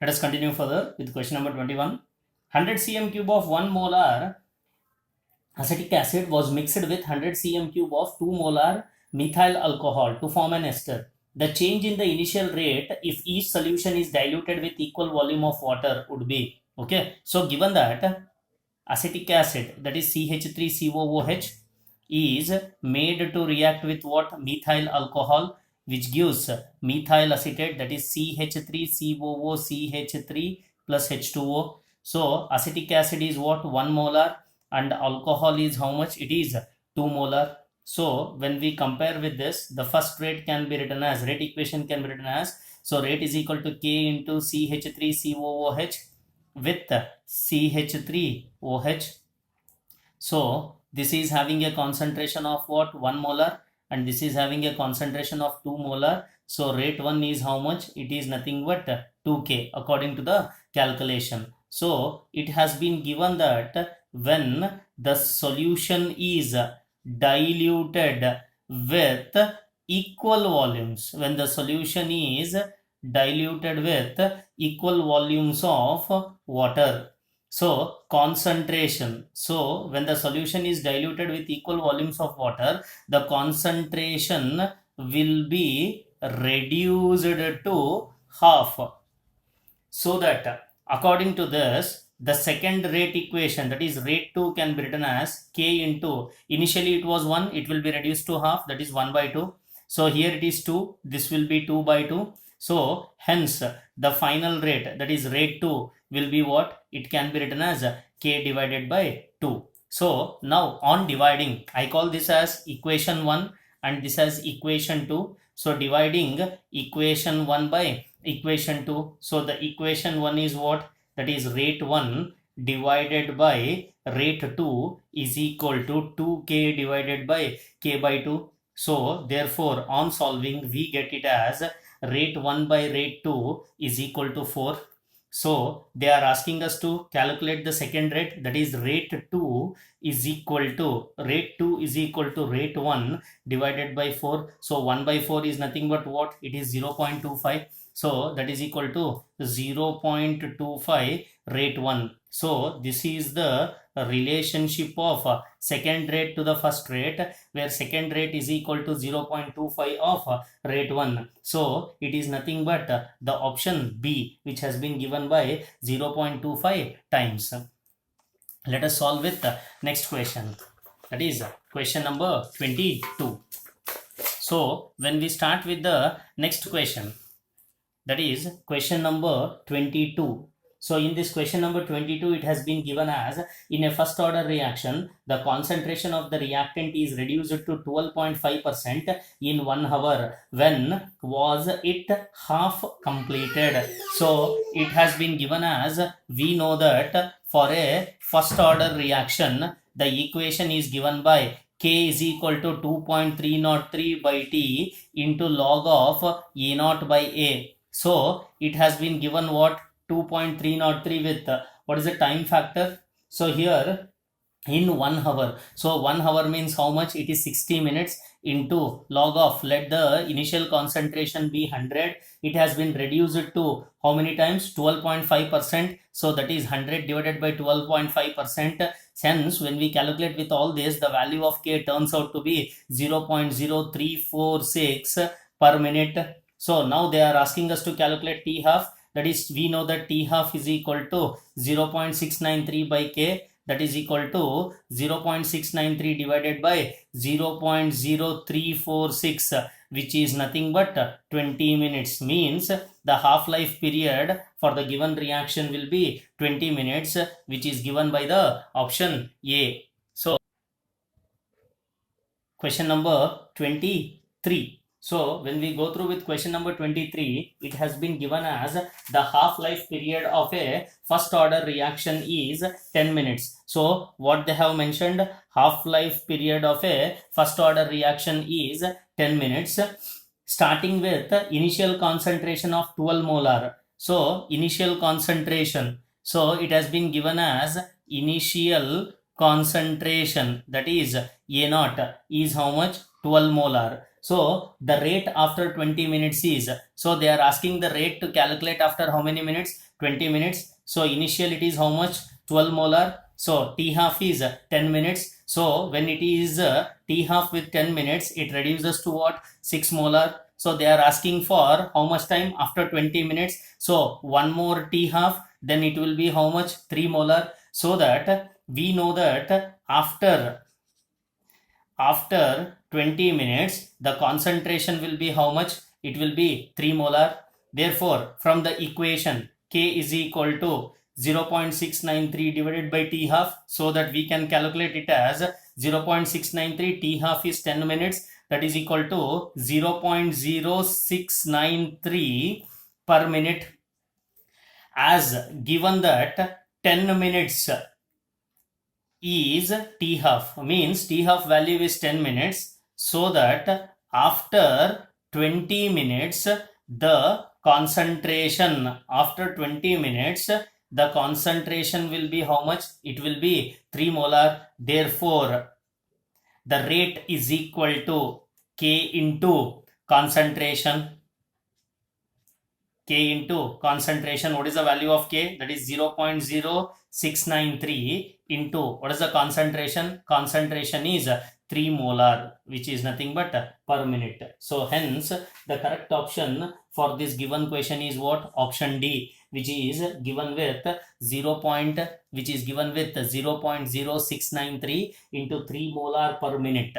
Let us continue further with question number 21. 100 cm cube of 1 molar acetic acid was mixed with 100 cm cube of 2 molar methyl alcohol to form an ester. The change in the initial rate if each solution is diluted with equal volume of water would be, okay. So given that acetic acid, that is CH3COOH, is made to react with what? Methyl alcohol, which gives methyl acetate, that is CH3COOCH3 plus H2O. So acetic acid is what? 1 molar, and alcohol is how much? It is 2 molar. So when we compare with this, the first rate can be written as, rate equation can be written as, so rate is equal to K into CH3COOH with CH3OH. So this is having a concentration of what? 1 molar, and this is having a concentration of 2 molar. So rate 1 is how much? It is nothing but 2K according to the calculation. So it has been given that when the solution is diluted with equal volumes, when the solution is diluted with equal volumes of water, so concentration, so when the solution is diluted with equal volumes of water, the concentration will be reduced to half. So that according to this, the second rate equation, that is rate 2, can be written as K into, initially it was 1, it will be reduced to half, that is 1 by 2. So here it is 2, this will be 2 by 2. So hence the final rate, that is rate 2, will be what? It can be written as K divided by 2. So now on dividing, I call this as equation 1 and this as equation 2. So dividing equation 1 by equation 2. So the equation 1 is what? That is rate 1 divided by rate 2 is equal to 2K divided by K by 2. So therefore on solving we get it as rate 1 by rate 2 is equal to 4. So they are asking us to calculate the second rate, that is rate 2 is equal to rate 1 divided by 4. So 1 by 4 is nothing but what? It is 0.25. So that is equal to 0.25 rate 1. So this is the relationship of second rate to the first rate, where second rate is equal to 0.25 of rate 1. So it is nothing but the option B, which has been given by 0.25 times. Let us solve with the next question, that is question number 22. So when we start with the next question, that is question number 22. So in this question number 22, it has been given as, in a first order reaction, the concentration of the reactant is reduced to 12.5% in 1 hour. When was it half completed? So it has been given as, we know that for a first order reaction, the equation is given by K is equal to 2.303 by T into log of A naught by A. So it has been given what? 2.303 with what is the time factor? So here in 1 hour, so 1 hour means how much? It is 60 minutes into log of, let the initial concentration be 100, it has been reduced to how many times? 12.5%. so that is 100 divided by 12.5%. Hence when we calculate with all this, the value of K turns out to be 0.0346 per minute. So now they are asking us to calculate T half, that is we know that T half is equal to 0.693 by K, that is equal to 0.693 divided by 0.0346, which is nothing but 20 minutes. Means the half-life period for the given reaction will be 20 minutes, which is given by the option A. So question number 23. So when we go through with question number 23, it has been given as the half-life period of a first order reaction is 10 minutes. So what they have mentioned, half-life period of a first order reaction is 10 minutes, starting with initial concentration of 12 molar. So initial concentration, so it has been given as initial concentration, that is A naught is how much? 12 molar. So the rate after 20 minutes is, so they are asking the rate to calculate after how many minutes? 20 minutes. So initial it is how much? 12 molar. So T half is 10 minutes. So when it is T half with 10 minutes, it reduces to what? 6 molar. So they are asking for how much time after 20 minutes. So one more T half, then it will be how much? 3 molar. So that we know that after 20 minutes, the concentration will be how much? It will be 3 molar. Therefore, from the equation, K is equal to 0.693 divided by T half, so that we can calculate it as 0.693, T half is 10 minutes, that is equal to 0.0693 per minute, as given that 10 minutes is T half, means T half value is 10 minutes, so that after 20 minutes the concentration, after 20 minutes the concentration will be how much? It will be 3 molar. Therefore the rate is equal to K into concentration. K into concentration. What is the value of K? That is 0.0693 into, what is the concentration? Concentration is 3 molar, which is nothing but per minute. So hence the correct option for this given question is what? Option D, which is given with 0.0693 into 3 molar per minute.